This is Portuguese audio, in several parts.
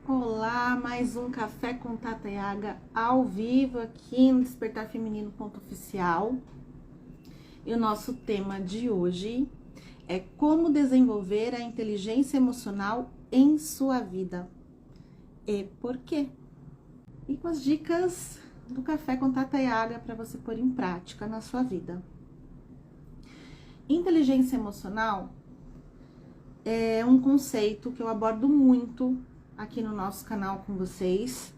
Olá, mais um Café com Tata Yaga ao vivo aqui no Despertar Feminino Oficial. E o nosso tema de hoje é como desenvolver a inteligência emocional em sua vida e por quê. E com as dicas do Café com Tata Yaga para você pôr em prática na sua vida. Inteligência emocional é um conceito que eu abordo muito aqui no nosso canal com vocês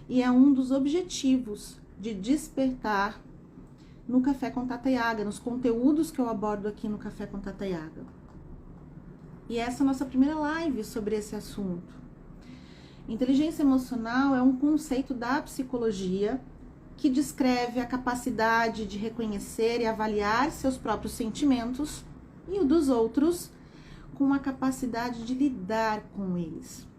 e é um dos objetivos de despertar no Café com Tata Yaga, nos conteúdos que eu abordo aqui no Café com Tata Yaga. E essa é a nossa primeira live sobre esse assunto. Inteligência emocional é um conceito da psicologia que descreve a capacidade de reconhecer e avaliar seus próprios sentimentos e o dos outros, com a capacidade de lidar com eles.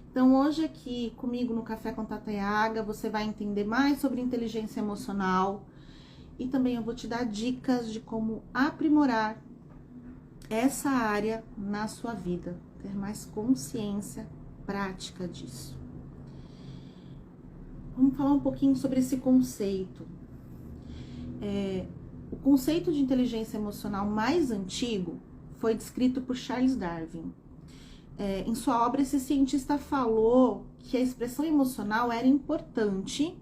Então, hoje aqui comigo no Café com Tata Yaga, você vai entender mais sobre inteligência emocional e também eu vou te dar dicas de como aprimorar essa área na sua vida, ter mais consciência prática disso. Vamos falar um pouquinho sobre esse conceito. O conceito de inteligência emocional mais antigo foi descrito por Charles Darwin. Em sua obra, esse cientista falou que a expressão emocional era importante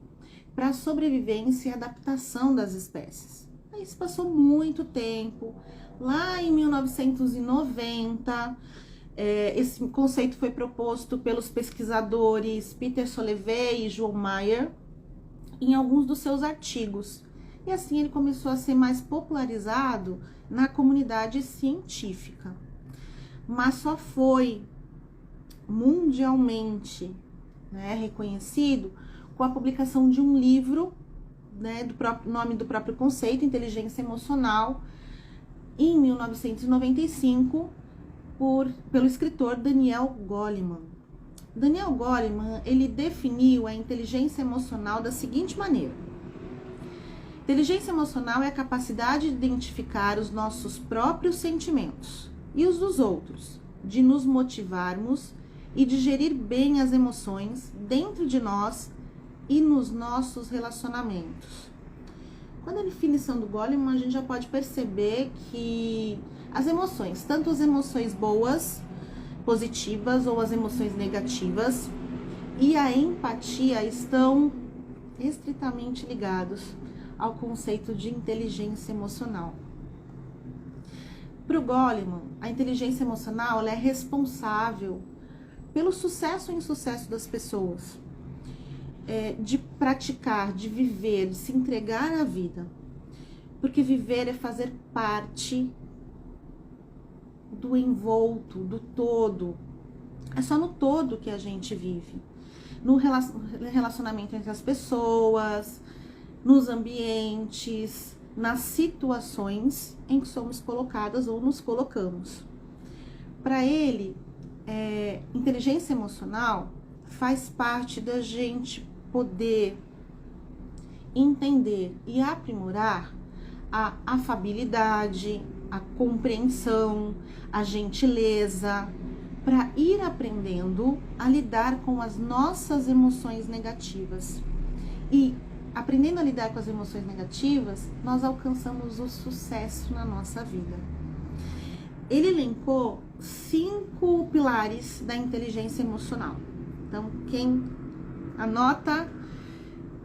para a sobrevivência e adaptação das espécies. Aí se passou muito tempo, lá em 1990, esse conceito foi proposto pelos pesquisadores Peter Salovey e João Meyer em alguns dos seus artigos. E assim ele começou a ser mais popularizado na comunidade científica. Mas só foi mundialmente reconhecido com a publicação de um livro, do próprio nome do próprio conceito, Inteligência Emocional, em 1995, pelo escritor Daniel Goleman. Daniel Goleman, ele definiu a inteligência emocional da seguinte maneira: inteligência emocional é a capacidade de identificar os nossos próprios sentimentos e os dos outros, de nos motivarmos e de gerir bem as emoções dentro de nós e nos nossos relacionamentos. Quando a definição do Goleman, a gente já pode perceber que as emoções, tanto as emoções boas, positivas ou as emoções negativas, e a empatia estão estritamente ligados ao conceito de inteligência emocional. Para o Goleman, a inteligência emocional ela é responsável pelo sucesso e insucesso das pessoas, de praticar, de viver, de se entregar à vida. Porque viver é fazer parte do envolto, do todo. É só no todo que a gente vive. No relacionamento entre as pessoas, nos ambientes, nas situações em que somos colocadas ou nos colocamos. Para ele, inteligência emocional faz parte da gente poder entender e aprimorar a afabilidade, a compreensão, a gentileza, para ir aprendendo a lidar com as nossas emoções negativas. E aprendendo a lidar com as emoções negativas, nós alcançamos o sucesso na nossa vida. Ele elencou 5 pilares da inteligência emocional. Então, quem anota,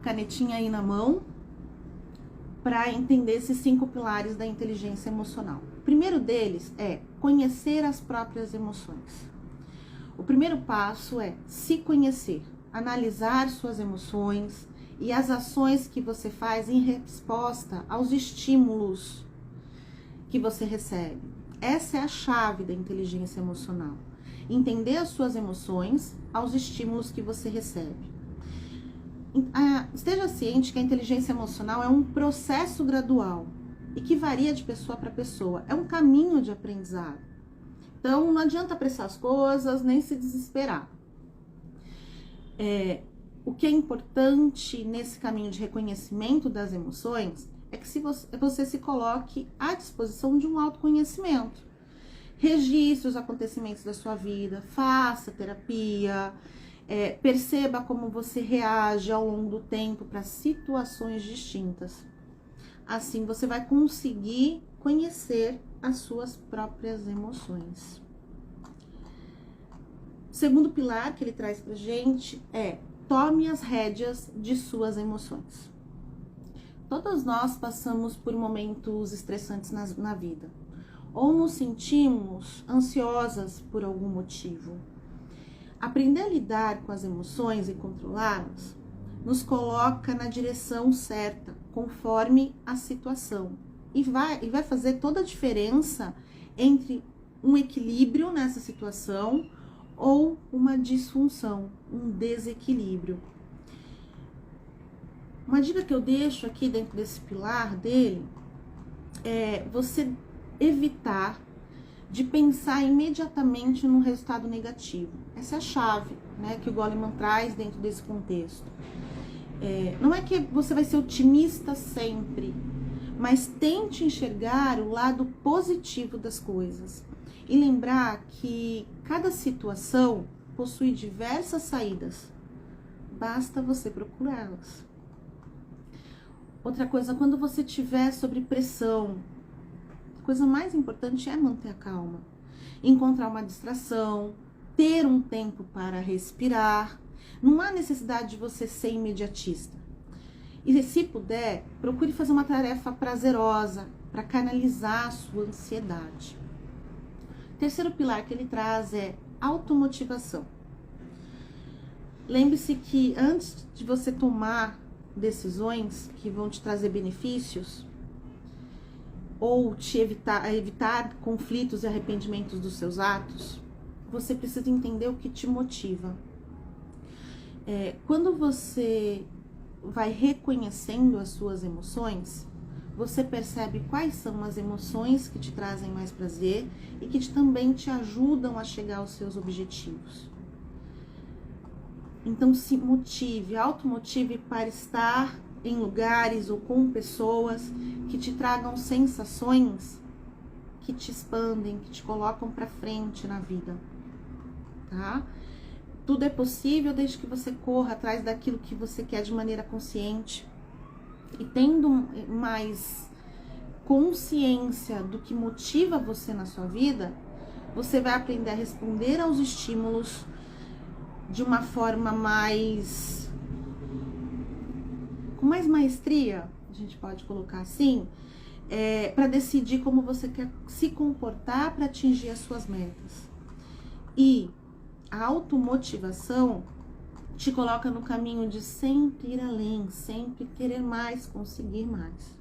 canetinha aí na mão, para entender esses 5 pilares da inteligência emocional. O primeiro deles é conhecer as próprias emoções. O primeiro passo é se conhecer, analisar suas emoções e as ações que você faz em resposta aos estímulos que você recebe. Essa é a chave da inteligência emocional. Entender as suas emoções aos estímulos que você recebe. Esteja ciente que a inteligência emocional é um processo gradual e que varia de pessoa para pessoa. É um caminho de aprendizado. Então, não adianta apressar as coisas, nem se desesperar. O que é importante nesse caminho de reconhecimento das emoções é que você se coloque à disposição de um autoconhecimento. Registre os acontecimentos da sua vida, faça terapia, Perceba como você reage ao longo do tempo para situações distintas. Assim você vai conseguir conhecer as suas próprias emoções. O segundo pilar que ele traz pra gente é: tome as rédeas de suas emoções. Todas nós passamos por momentos estressantes na vida, ou nos sentimos ansiosas por algum motivo. Aprender a lidar com as emoções e controlá-las nos coloca na direção certa, conforme a situação. E vai fazer toda a diferença entre um equilíbrio nessa situação ou uma disfunção, um desequilíbrio. Uma dica que eu deixo aqui dentro desse pilar dele é você evitar de pensar imediatamente num resultado negativo. Essa é a chave, né, que o Goleman traz dentro desse contexto. Não é que você vai ser otimista sempre, mas tente enxergar o lado positivo das coisas e lembrar que cada situação possui diversas saídas, basta você procurá-las. Outra coisa, quando você estiver sob pressão, a coisa mais importante é manter a calma, encontrar uma distração, ter um tempo para respirar. Não há necessidade de você ser imediatista. E se puder, procure fazer uma tarefa prazerosa para canalizar a sua ansiedade. O terceiro pilar que ele traz é automotivação. Lembre-se que antes de você tomar decisões que vão te trazer benefícios ou te evitar conflitos e arrependimentos dos seus atos, você precisa entender o que te motiva. Quando você vai reconhecendo as suas emoções, você percebe quais são as emoções que te trazem mais prazer e que também te ajudam a chegar aos seus objetivos. Então se motive, automotive para estar em lugares ou com pessoas que te tragam sensações que te expandem, que te colocam para frente na vida, tá? Tudo é possível desde que você corra atrás daquilo que você quer de maneira consciente. E tendo mais consciência do que motiva você na sua vida, você vai aprender a responder aos estímulos de uma forma com mais maestria, a gente pode colocar assim, para decidir como você quer se comportar para atingir as suas metas. E a automotivação te coloca no caminho de sempre ir além, sempre querer mais, conseguir mais.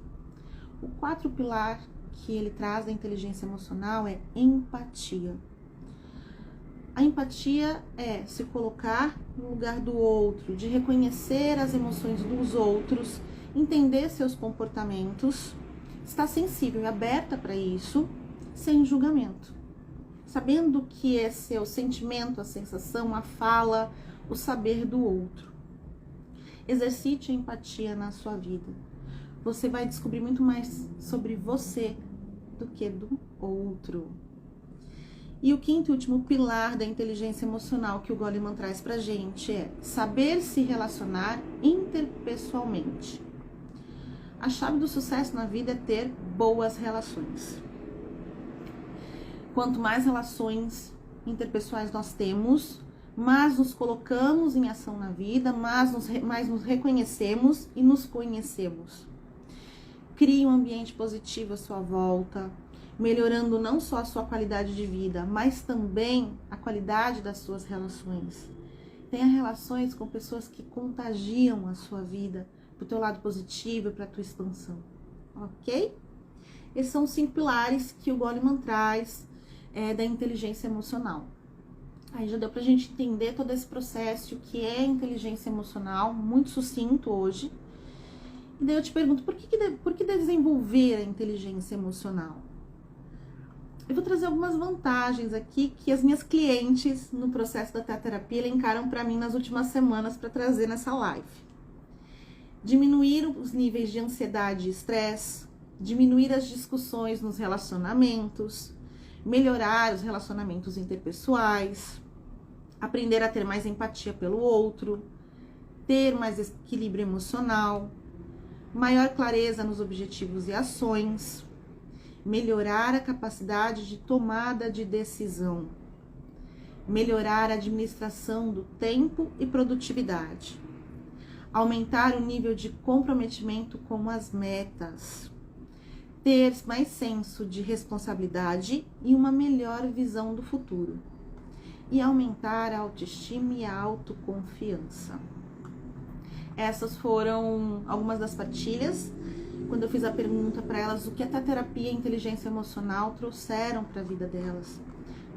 O quarto pilar que ele traz da inteligência emocional é empatia. A empatia é se colocar no lugar do outro, de reconhecer as emoções dos outros, entender seus comportamentos, estar sensível e aberta para isso, sem julgamento. Sabendo que é seu sentimento, a sensação, a fala, o saber do outro. Exercite a empatia na sua vida. Você vai descobrir muito mais sobre você do que do outro. E o quinto e último pilar da inteligência emocional que o Goleman traz pra gente é saber se relacionar interpessoalmente. A chave do sucesso na vida é ter boas relações. Quanto mais relações interpessoais nós temos, mais nos colocamos em ação na vida, mais nos reconhecemos e nos conhecemos. Crie um ambiente positivo à sua volta, melhorando não só a sua qualidade de vida, mas também a qualidade das suas relações. Tenha relações com pessoas que contagiam a sua vida para o teu lado positivo e para a tua expansão, ok? Esses são os 5 pilares que o Goleman traz da inteligência emocional. Aí já deu pra gente entender todo esse processo que é inteligência emocional, muito sucinto hoje. E daí eu te pergunto, por que desenvolver a inteligência emocional? Eu vou trazer algumas vantagens aqui que as minhas clientes no processo da terapia elencaram para mim nas últimas semanas para trazer nessa live. Diminuir os níveis de ansiedade e estresse, diminuir as discussões nos relacionamentos, melhorar os relacionamentos interpessoais, aprender a ter mais empatia pelo outro, ter mais equilíbrio emocional, maior clareza nos objetivos e ações, melhorar a capacidade de tomada de decisão, melhorar a administração do tempo e produtividade, aumentar o nível de comprometimento com as metas, ter mais senso de responsabilidade e uma melhor visão do futuro, e aumentar a autoestima e a autoconfiança. Essas foram algumas das partilhas. Quando eu fiz a pergunta para elas o que a terapia e a inteligência emocional trouxeram para a vida delas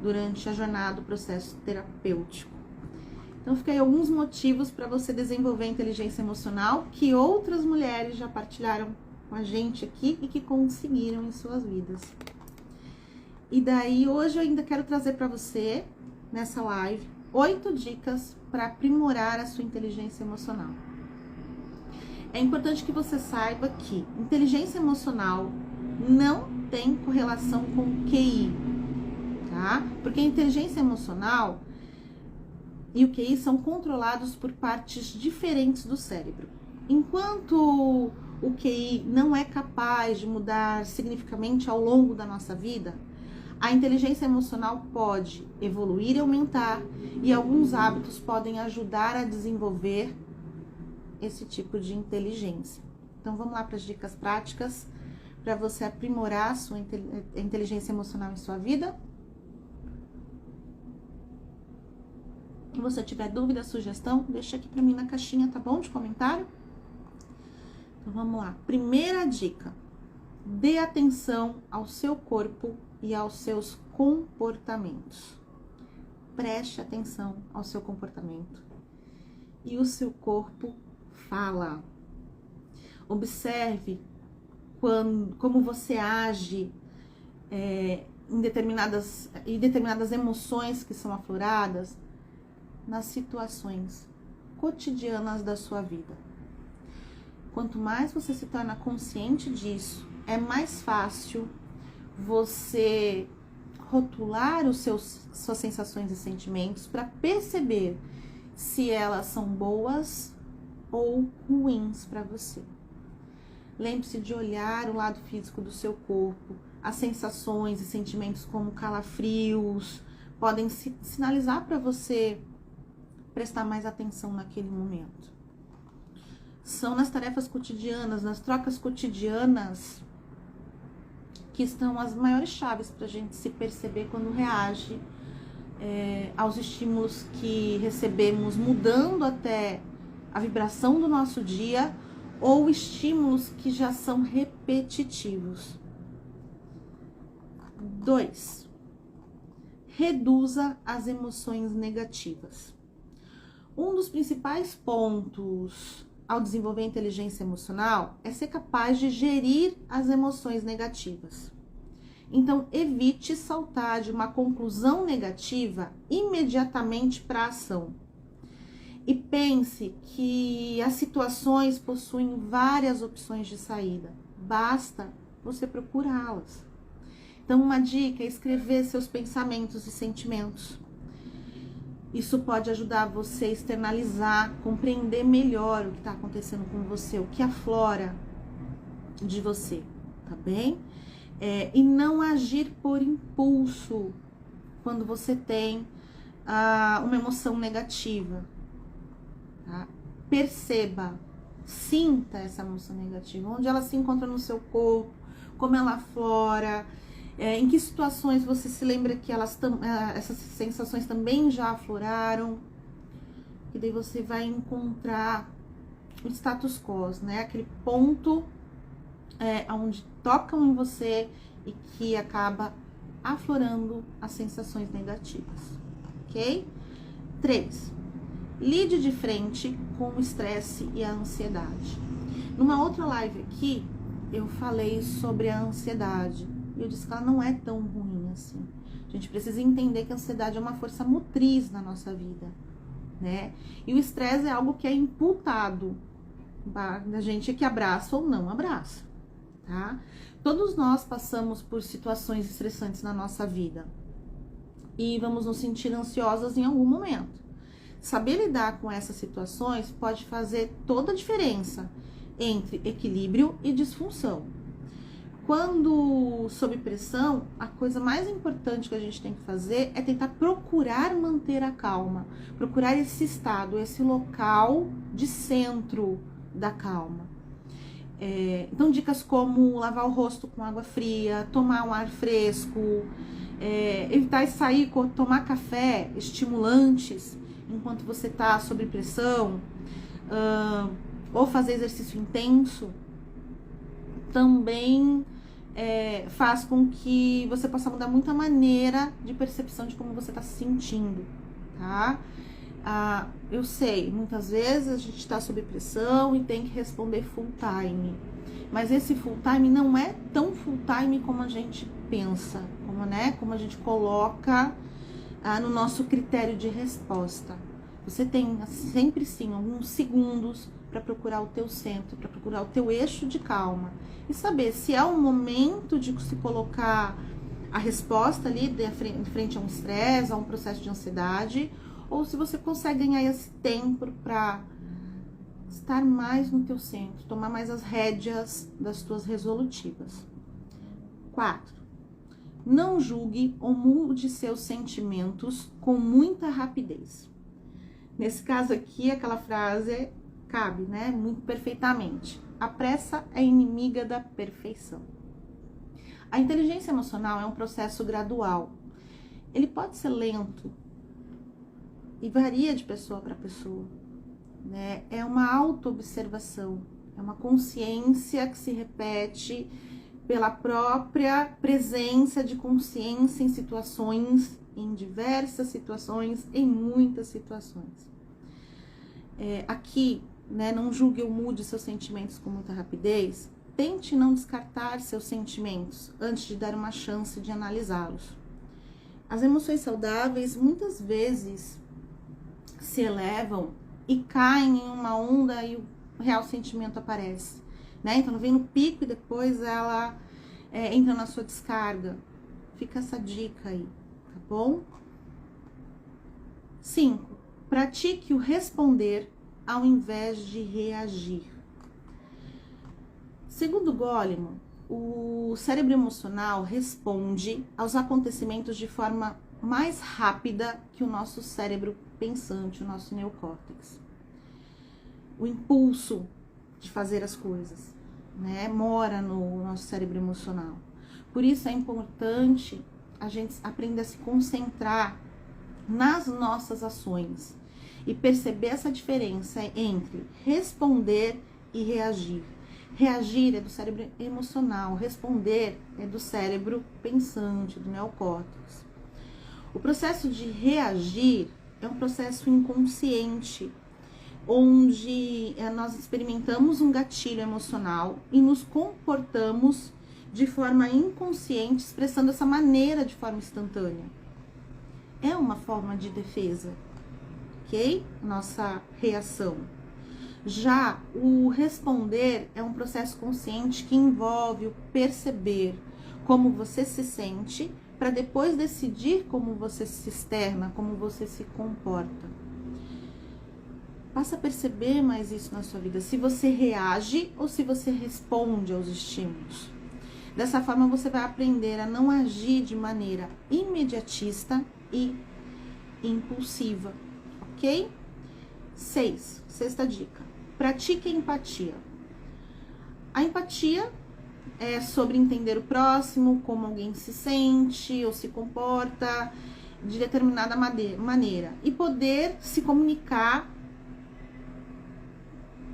durante a jornada do processo terapêutico. Então, fica aí alguns motivos para você desenvolver a inteligência emocional que outras mulheres já partilharam com a gente aqui e que conseguiram em suas vidas. E daí, hoje eu ainda quero trazer para você, nessa live, 8 dicas para aprimorar a sua inteligência emocional. É importante que você saiba que inteligência emocional não tem correlação com QI, tá? Porque a inteligência emocional e o QI são controlados por partes diferentes do cérebro. Enquanto o QI não é capaz de mudar significativamente ao longo da nossa vida, a inteligência emocional pode evoluir e aumentar, e alguns hábitos podem ajudar a desenvolver esse tipo de inteligência. Então vamos lá para as dicas práticas para você aprimorar a sua inteligência emocional em sua vida. Se você tiver dúvida, sugestão, deixa aqui para mim na caixinha, tá bom? De comentário. Então vamos lá. Primeira dica: dê atenção ao seu corpo e aos seus comportamentos. Preste atenção ao seu comportamento. E o seu corpo fala. Observe como você age em determinadas emoções que são afloradas nas situações cotidianas da sua vida. Quanto mais você se torna consciente disso, é mais fácil você rotular suas sensações e sentimentos para perceber se elas são boas ou ruins para você. Lembre-se de olhar o lado físico do seu corpo. As sensações e sentimentos como calafrios podem sinalizar para você prestar mais atenção naquele momento. São nas tarefas cotidianas, nas trocas cotidianas, que estão as maiores chaves para a gente se perceber quando reage aos estímulos que recebemos, mudando até a vibração do nosso dia, ou estímulos que já são repetitivos. 2. Reduza as emoções negativas. Um dos principais pontos ao desenvolver a inteligência emocional é ser capaz de gerir as emoções negativas. Então, evite saltar de uma conclusão negativa imediatamente para a ação. E pense que as situações possuem várias opções de saída. Basta você procurá-las. Então, uma dica é escrever seus pensamentos e sentimentos. Isso pode ajudar você a externalizar, compreender melhor o que está acontecendo com você, o que aflora de você, tá bem? E não agir por impulso quando você tem uma emoção negativa. Tá? Perceba, sinta essa emoção negativa, onde ela se encontra no seu corpo, como ela aflora, em que situações você se lembra que essas sensações também já afloraram, e daí você vai encontrar o status quo, né? Aquele ponto onde tocam em você e que acaba aflorando as sensações negativas, ok? 3. Lide de frente com o estresse e a ansiedade. Numa outra live aqui, eu falei sobre a ansiedade. E eu disse que ela não é tão ruim assim. A gente precisa entender que a ansiedade é uma força motriz na nossa vida, né? E o estresse é algo que é imputado da gente que abraça ou não abraça, tá? Todos nós passamos por situações estressantes na nossa vida. e vamos nos sentir ansiosas em algum momento. Saber lidar com essas situações pode fazer toda a diferença entre equilíbrio e disfunção. Quando sob pressão, a coisa mais importante que a gente tem que fazer é tentar procurar manter a calma, procurar esse estado, esse local de centro da calma. Então, dicas como lavar o rosto com água fria, tomar um ar fresco, evitar sair, tomar café, estimulantes enquanto você está sob pressão, ou fazer exercício intenso, também faz com que você possa mudar muito a maneira de percepção de como você está se sentindo, tá? Eu sei, muitas vezes a gente está sob pressão e tem que responder full time, mas esse full time não é tão full time como a gente pensa, como a gente coloca no nosso critério de resposta. Você tem sempre sim alguns segundos para procurar o teu centro, para procurar o teu eixo de calma e saber se é o momento de se colocar a resposta ali de frente a um estresse, a um processo de ansiedade, ou se você consegue ganhar esse tempo para estar mais no teu centro, tomar mais as rédeas das tuas resolutivas. 4. Não julgue ou mude seus sentimentos com muita rapidez. Nesse caso aqui, aquela frase cabe, né? Muito perfeitamente. A pressa é inimiga da perfeição. A inteligência emocional é um processo gradual. Ele pode ser lento e varia de pessoa para pessoa, né? É uma autoobservação, é uma consciência que se repete pela própria presença de consciência em situações, em diversas situações, em muitas situações. Aqui, né, não julgue ou mude seus sentimentos com muita rapidez. Tente não descartar seus sentimentos antes de dar uma chance de analisá-los. As emoções saudáveis muitas vezes se elevam e caem em uma onda e o real sentimento aparece, né? Então ela vem no pico e depois ela entra na sua descarga. Fica essa dica aí, tá bom? 5. Pratique o responder ao invés de reagir. Segundo Goleman, o cérebro emocional responde aos acontecimentos de forma mais rápida que o nosso cérebro pensante, o nosso neocórtex. O impulso de fazer as coisas, né, mora no nosso cérebro emocional. Por isso é importante a gente aprender a se concentrar nas nossas ações e perceber essa diferença entre responder e reagir. Reagir é do cérebro emocional, responder é do cérebro pensante, do neocórtex. O processo de reagir é um processo inconsciente, onde nós experimentamos um gatilho emocional e nos comportamos de forma inconsciente, expressando essa maneira de forma instantânea. É uma forma de defesa, ok? Nossa reação. Já o responder é um processo consciente que envolve o perceber como você se sente, para depois decidir como você se externa, como você se comporta. Passa a perceber mais isso na sua vida, se você reage ou se você responde aos estímulos. Dessa forma você vai aprender a não agir de maneira imediatista e impulsiva, ok? 6. Sexta dica. Pratique a empatia. A empatia é sobre entender o próximo, como alguém se sente ou se comporta de determinada maneira e poder se comunicar,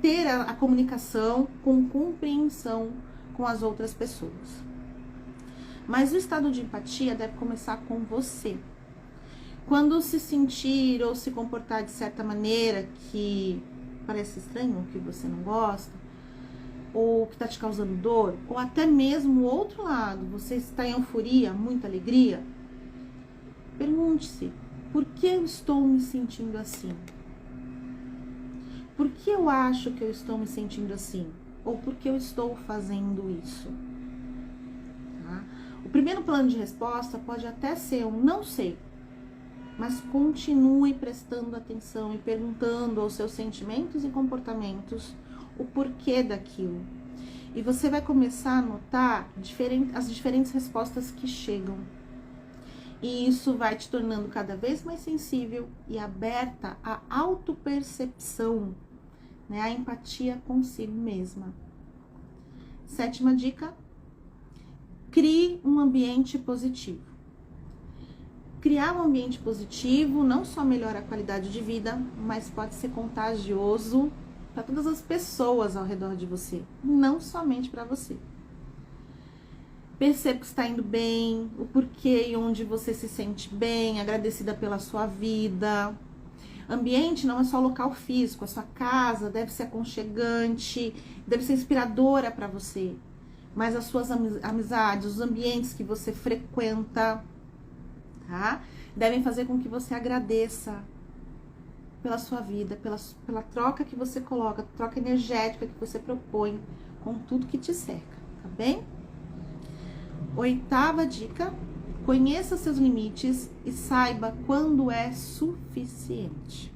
ter a comunicação com compreensão com as outras pessoas. Mas o estado de empatia deve começar com você. Quando se sentir ou se comportar de certa maneira que parece estranho, que você não gosta, ou que está te causando dor, ou até mesmo o outro lado, você está em euforia, muita alegria, pergunte-se, por que eu estou me sentindo assim? Por que eu acho que eu estou me sentindo assim? Ou por que eu estou fazendo isso? Tá? O primeiro plano de resposta pode até ser um não sei, mas continue prestando atenção e perguntando aos seus sentimentos e comportamentos o porquê daquilo. E você vai começar a notar as diferentes respostas que chegam. E isso vai te tornando cada vez mais sensível e aberta à autopercepção, né? A empatia consigo mesma. 7ª dica: crie um ambiente positivo. Criar um ambiente positivo não só melhora a qualidade de vida, mas pode ser contagioso para todas as pessoas ao redor de você, não somente para você. Perceba que está indo bem, o porquê e onde você se sente bem, agradecida pela sua vida. Ambiente não é só local físico, a sua casa deve ser aconchegante, deve ser inspiradora para você. Mas as suas amizades, os ambientes que você frequenta, tá? Devem fazer com que você agradeça pela sua vida, pela troca que você coloca, troca energética que você propõe com tudo que te cerca, tá bem? 8ª dica: conheça seus limites e saiba quando é suficiente.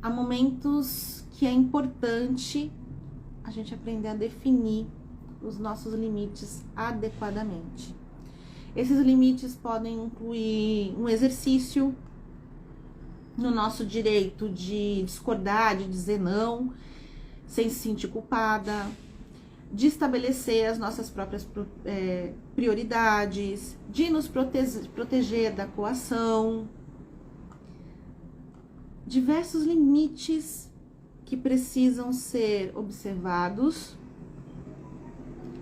Há momentos que é importante a gente aprender a definir os nossos limites adequadamente. Esses limites podem incluir um exercício no nosso direito de discordar, de dizer não, sem se sentir culpada, de estabelecer as nossas próprias prioridades, de nos proteger da coação. Diversos limites que precisam ser observados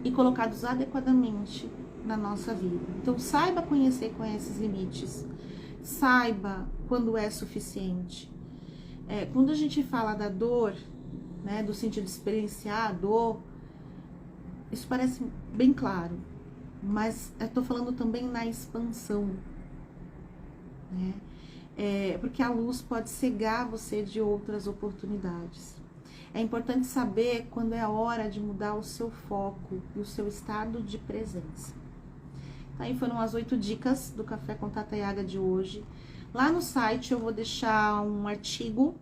e colocados adequadamente na nossa vida. Então, saiba conhecer com esses limites. Saiba quando é suficiente. Quando a gente fala da dor, né, do sentido de experienciar a dor, isso parece bem claro, mas eu tô falando também na expansão, né? Porque a luz pode cegar você de outras oportunidades. É importante saber quando é a hora de mudar o seu foco e o seu estado de presença. Aí foram as 8 dicas do Café com Tata Yaga de hoje. Lá no site eu vou deixar um artigo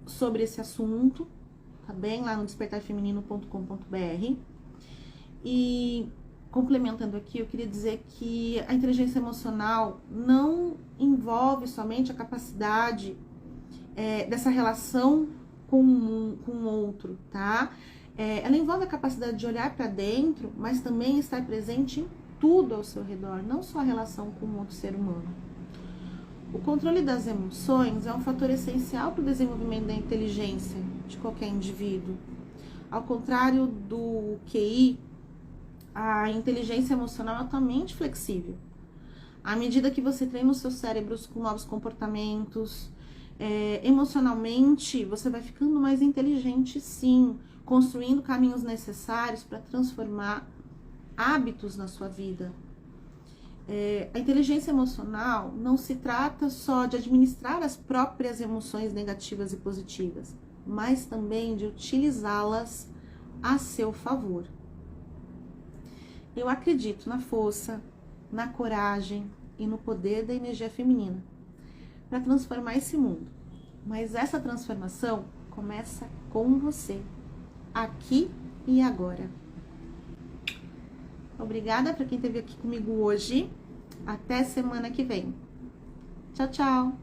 sobre esse assunto, tá bem? Lá no despertarfeminino.com.br. E complementando aqui, eu queria dizer que a inteligência emocional não envolve somente a capacidade dessa relação com o outro, tá? Ela envolve a capacidade de olhar para dentro, mas também estar presente em tudo ao seu redor, não só a relação com o outro ser humano. O controle das emoções é um fator essencial para o desenvolvimento da inteligência de qualquer indivíduo. Ao contrário do QI, a inteligência emocional é altamente flexível. À medida que você treina os seus cérebros com novos comportamentos, emocionalmente você vai ficando mais inteligente, sim, construindo caminhos necessários para transformar hábitos na sua vida. A inteligência emocional não se trata só de administrar as próprias emoções negativas e positivas, mas também de utilizá-las a seu favor. Eu acredito na força, na coragem e no poder da energia feminina para transformar esse mundo. Mas essa transformação começa com você, aqui e agora. Obrigada para quem esteve aqui comigo hoje. Até semana que vem. Tchau, tchau!